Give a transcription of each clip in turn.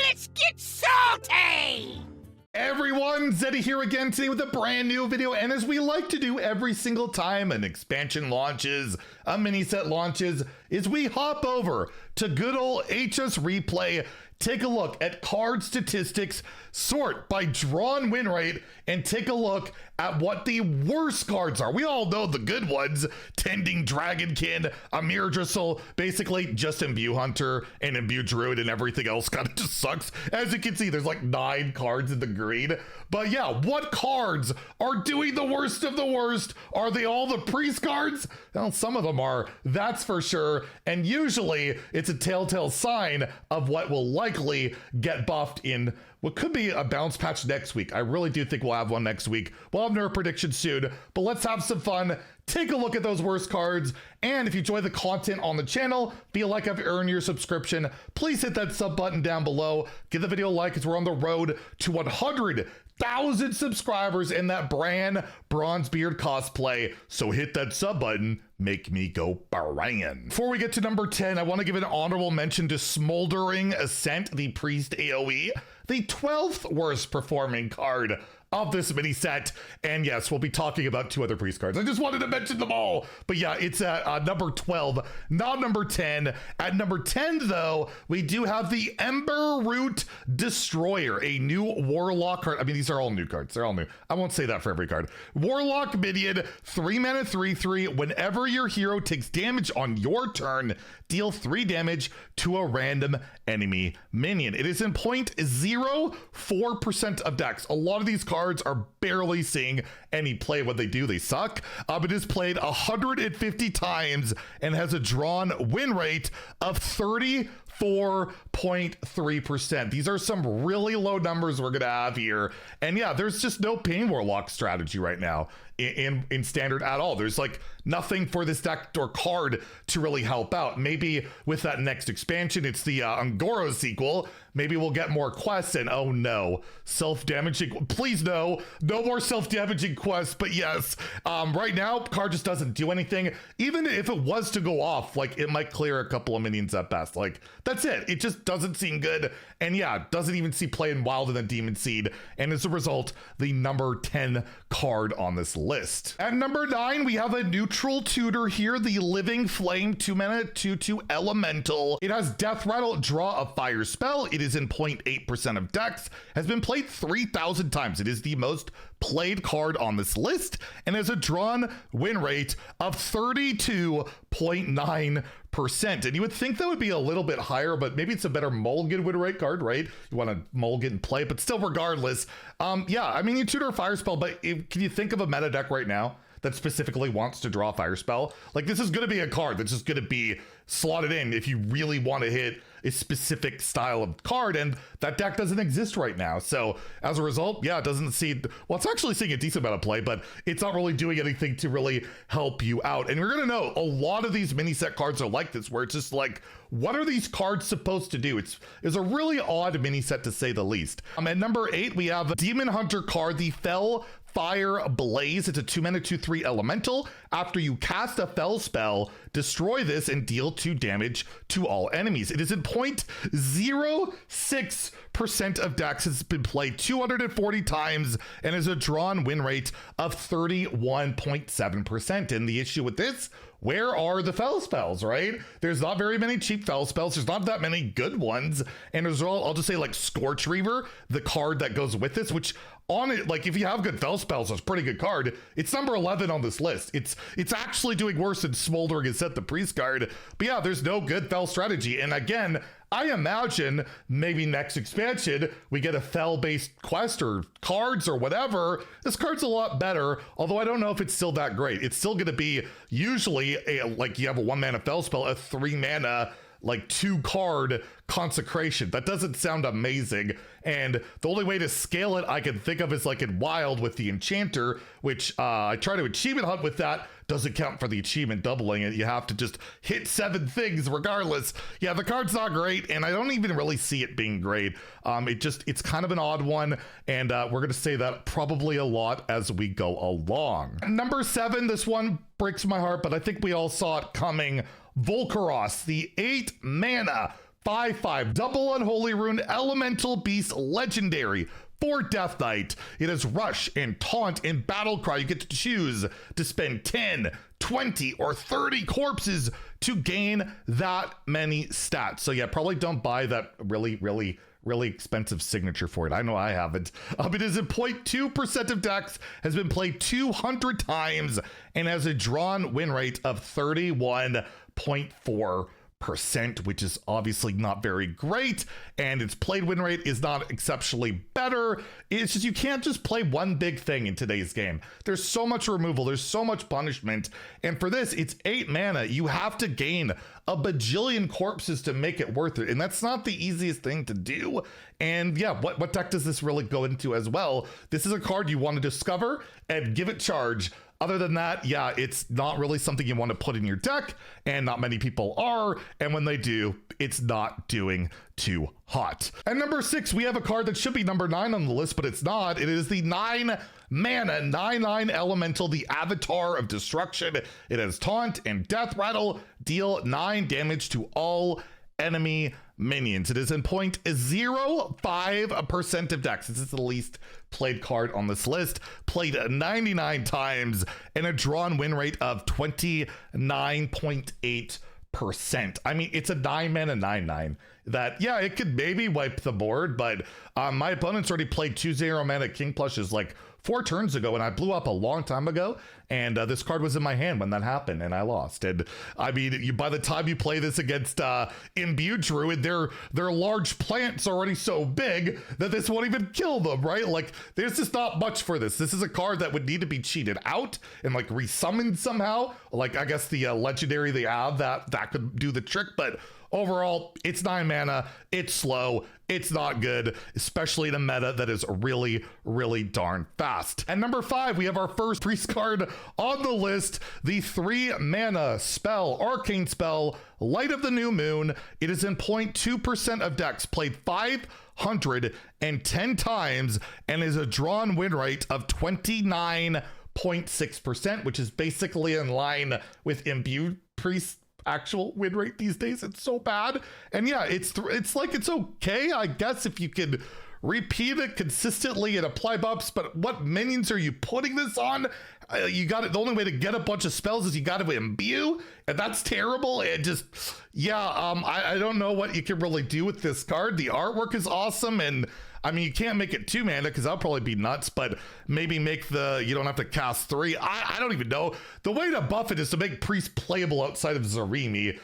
Let's get salty! Everyone, Zeddy here again today with a brand new video, and as we like to do every single time an expansion launches, a mini set launches, is we hop over to good old HS Replay, take a look at card statistics, sort by drawn win rate, and take a look at what the worst cards are. We all know the good ones: Tending Dragonkin, Amir Dristle, basically just Imbue Hunter and Imbue Druid, and everything else kind of just sucks. As you can see, there's like 9 cards in the green. But yeah, what cards are doing the worst of the worst? Are they all the priest cards? Well, some of them are, that's for sure. And usually it's a telltale sign of what will likely get buffed in what could be a bounce patch next week. I really do think we'll have one next week. We'll have nerf predictions soon, but let's have some fun. Take a look at those worst cards. And if you enjoy the content on the channel, feel like I've earned your subscription, please hit that sub button down below. Give the video a like as we're on the road to 100,000 subscribers in that brand Bronzebeard cosplay. So hit that sub button, make me go Brian. Before we get to number 10, I want to give an honorable mention to Smoldering Ascent, the Priest AoE, the 12th worst performing card of this mini set. And yes, we'll be talking about 2 other priest cards. I just wanted to mention them all. But yeah, it's at number 12, not number 10. At number 10, though, we do have the Ember Root Destroyer, a new Warlock card. I mean, these are all new cards. They're all new. I won't say that for every card. Warlock minion, 3 mana, 3/3. Whenever your hero takes damage on your turn, deal 3 damage to a random enemy minion. It is in 0.04% of decks. A lot of these cards are barely seeing any play. When they do, they suck. It is played 150 times and has a drawn win rate of 34.3%. These are some really low numbers we're gonna have here. And yeah, there's just no Pain Warlock strategy right now in standard at all. There's like nothing for this deck or card to really help out. Maybe with that next expansion, it's the Angoro sequel, maybe we'll get more quests. And oh no, self-damaging, please no more self-damaging quests. But yes, right now card just doesn't do anything. Even if it was to go off, like it might clear a couple of minions at best. Like that's it. It just doesn't seem good. And yeah, doesn't even see play in Wild and the Demon Seed. And as a result, the number 10 card on this list. At number 9, we have a neutral tutor here, the Living Flame, 2 mana, 2/2 elemental. It has Death Rattle, draw a fire spell. It is in 0.8% of decks, has been played 3,000 times. It is the most played card on this list and has a drawn win rate of 32.9%. And you would think that would be a little bit higher, but maybe it's a better mulligan win rate card, right? You want to mulligan and play, but still regardless. Yeah, I mean, you tutor a fire spell, but can you think of a meta deck right now that specifically wants to draw a fire spell? Like, this is going to be a card that's just going to be slotted in if you really want to hit a specific style of card, and that deck doesn't exist right now. So as a result, yeah, it doesn't see, well, it's actually seeing a decent amount of play, but it's not really doing anything to really help you out. And you're gonna know a lot of these mini set cards are like this, where it's just like, what are these cards supposed to do? It's a really odd mini set, to say the least. At number 8, we have Demon Hunter card, the Fell Fire Blaze. It's a 2 mana, 2/3 elemental. After you cast a fell spell, destroy this and deal 2 damage to all enemies. It is in 0.06% of decks. Has been played 240 times and has a drawn win rate of 31.7%. And the issue with this, where are the fell spells, right? There's not very many cheap fell spells. There's not that many good ones. And as well, I'll just say like Scorch Reaver, the card that goes with this, which on it, like if you have good fell spells, it's a pretty good card. It's number 11 on this list. It's actually doing worse than Smoldering Ascent, the priest card. But yeah, there's no good fell strategy. And again, I imagine maybe next expansion, we get a fell-based quest or cards or whatever. This card's a lot better, although I don't know if it's still that great. It's still gonna be usually like you have a 1 mana fell spell, a 3 mana like 2 card consecration. That doesn't sound amazing. And the only way to scale it I can think of is like in Wild with the Enchanter, which I try to achievement hunt with that. Doesn't count for the achievement doubling it. You have to just hit 7 things regardless. Yeah, the card's not great, and I don't even really see it being great. It's kind of an odd one, and we're gonna say that probably a lot as we go along. Number 7, this one breaks my heart, but I think we all saw it coming. Volcaros, the 8 mana 5/5 double unholy rune elemental beast legendary for Death Knight. It has Rush and Taunt and Battle Cry. You get to choose to spend 10, 20, or 30 corpses to gain that many stats. So yeah, probably don't buy that really expensive signature for it. I know I haven't. It is at 0.2% of decks, has been played 200 times, and has a drawn win rate of 31.4%, which is obviously not very great, and its played win rate is not exceptionally better. It's just you can't just play one big thing in today's game. There's so much removal, there's so much punishment, and for this, it's 8 mana. You have to gain a bajillion corpses to make it worth it, and that's not the easiest thing to do. And yeah, what deck does this really go into as well? This is a card you want to discover and give it charge. Other than that, yeah, it's not really something you want to put in your deck, and not many people are, and when they do, it's not doing too hot. At number 6, we have a card that should be number 9 on the list, but it's not. It is the 9 mana 9/9 elemental, the Avatar of Destruction. It has Taunt and Death Rattle, deal 9 damage to all enemy minions. It is in 0.05% of decks. This is the least played card on this list. Played 99 times and a drawn win rate of 29.8%. I mean, it's a 9 mana 9/9 that, yeah, it could maybe wipe the board, but my opponent's already played 2 0 mana King Plushes like 4 turns ago, and I blew up a long time ago, and this card was in my hand when that happened, and I lost. And I mean, by the time you play this against Imbued Druid, their large plant's already so big that this won't even kill them, right? Like, there's just not much for this. This is a card that would need to be cheated out and like resummoned somehow. Like, I guess the legendary they have that could do the trick, but overall, it's 9 mana, it's slow, it's not good, especially in a meta that is really darn fast. At number 5, we have our first priest card on the list, the 3 mana spell, arcane spell, Light of the New Moon. It is in 0.2% of decks, played 510 times, and is a drawn win rate of 29.6%, which is basically in line with Imbued Priest actual win rate these days. It's so bad. And yeah, it's okay, I guess, if you could repeat it consistently and apply buffs, but what minions are you putting this on? You got it. The only way to get a bunch of spells is you got to imbue, and that's terrible. And just, yeah, I don't know what you can really do with this card. The artwork is awesome, and I mean, you can't make it 2 mana because that'll probably be nuts, but maybe make you don't have to cast 3. I don't even know. The way to buff it is to make Priest playable outside of Zarimi.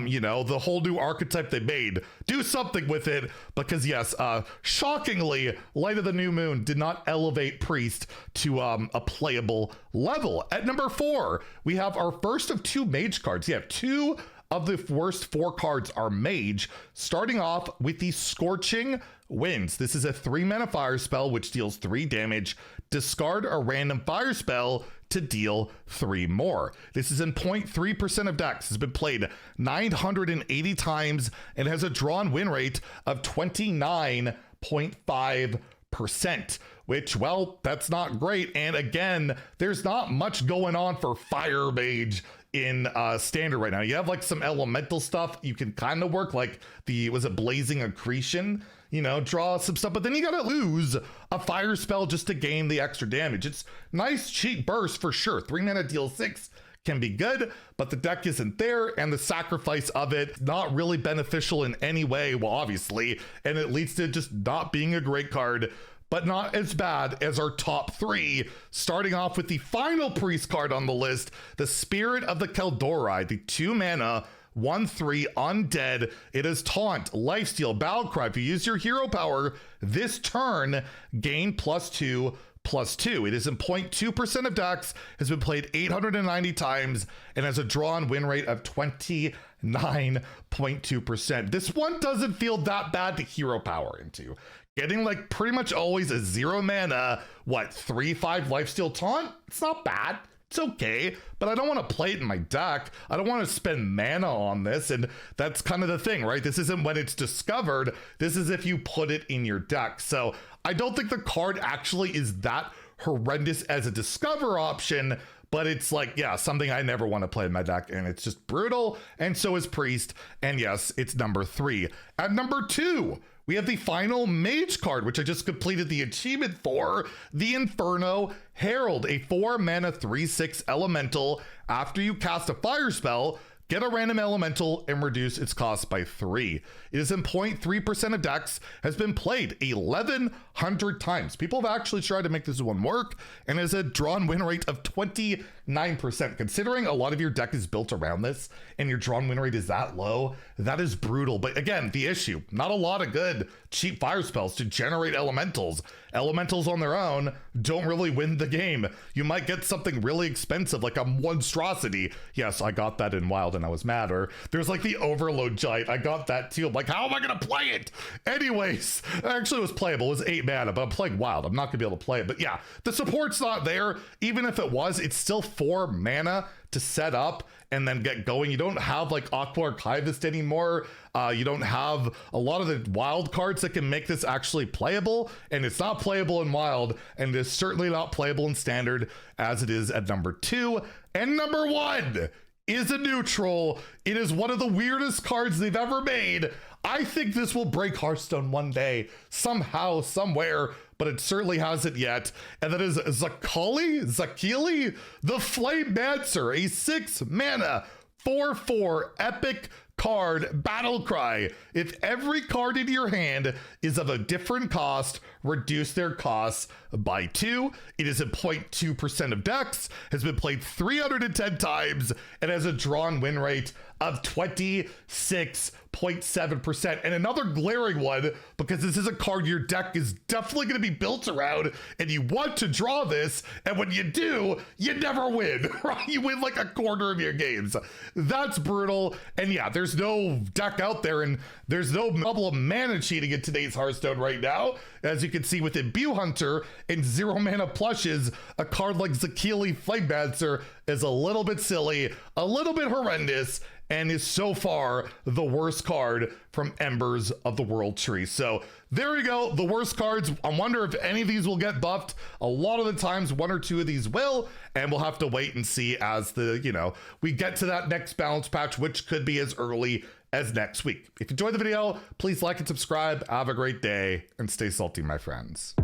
You know, the whole new archetype they made. Do something with it, because yes, shockingly, Light of the New Moon did not elevate Priest to a playable level. At number 4, we have our first of 2 mage cards. Yeah, 2 of the worst 4 cards are mage, starting off with the Scorching Winds. This is a 3 mana fire spell which deals 3 damage. Discard a random fire spell to deal 3 more. This is in 0.3% of decks. It's been played 980 times and has a drawn win rate of 29.5%, which, well, that's not great. And again, there's not much going on for Fire Mage in standard right now. You have like some elemental stuff you can kind of work, like was it Blazing Accretion? You know, draw some stuff, but then you gotta lose a fire spell just to gain the extra damage. It's nice cheap burst for sure. 3 mana deal 6 can be good, but the deck isn't there, and the sacrifice of it not really beneficial in any way, well, obviously, and it leads to just not being a great card, but not as bad as our top 3, starting off with the final priest card on the list, the Spirit of the Keldori, the 2 mana 1/3 undead. It is Taunt, Lifesteal, Battlecry. If you use your hero power this turn, gain +2/+2. It is in 0.2% of decks, has been played 890 times, and has a drawn win rate of 29.2%. This one doesn't feel that bad to hero power into. Getting like pretty much always a 0 mana, 3/5 Lifesteal Taunt? It's not bad. It's okay, but I don't want to play it in my deck. I don't want to spend mana on this, and that's kind of the thing, right? This isn't when it's discovered. This is if you put it in your deck. So I don't think the card actually is that horrendous as a discover option, but it's like, yeah, something I never want to play in my deck, and it's just brutal, and so is Priest, and yes, it's number 3. At number 2, we have the final mage card, which I just completed the achievement for, the Inferno Herald, a 4-mana 3/6 elemental. After you cast a fire spell, get a random elemental and reduce its cost by 3. It is in 0.3% of decks, has been played 1,100 times. People have actually tried to make this one work, and has a drawn win rate of 29%. Considering a lot of your deck is built around this, and your drawn win rate is that low, that is brutal. But again, the issue, not a lot of good cheap fire spells to generate elementals. Elementals on their own don't really win the game. You might get something really expensive like a monstrosity. Yes, I got that in Wild and I was mad. Or there's like the Overload Giant. I got that too. I'm like, how am I gonna play it? Anyways, actually it was playable. It was 8 mana, but I'm playing Wild. I'm not gonna be able to play it. But yeah, the support's not there. Even if it was, it's still 4 mana to set up and then get going. You don't have like Aqua Archivist anymore. You don't have a lot of the wild cards that can make this actually playable, and it's not playable in Wild, and it is certainly not playable in Standard as it is at number 2. And number 1 is a neutral. It is one of the weirdest cards they've ever made. I think this will break Hearthstone one day, somehow, somewhere, but it certainly hasn't yet. And that is Zakili, the Flame Dancer, a 6-mana 4/4 epic card battle cry. If every card in your hand is of a different cost, reduce their costs by 2. It is at 0.2% of decks, has been played 310 times, and has a drawn win rate of 26.7%. And another glaring one, because this is a card your deck is definitely going to be built around, and you want to draw this, and when you do, you never win, right? You win like a quarter of your games. That's brutal. And yeah, there's no deck out there, and there's no bubble of mana cheating in today's Hearthstone right now. As you can see with Imbue Hunter and 0 mana plushes, a card like Zakili Flame Dancer is a little bit silly, a little bit horrendous, and is so far the worst card from Embers of the World Tree. So there we go, the worst cards. I wonder if any of these will get buffed. A lot of the times, 1 or 2 of these will, and we'll have to wait and see as we get to that next balance patch, which could be as early as next week. If you enjoyed the video, please like and subscribe. Have a great day and stay salty, my friends.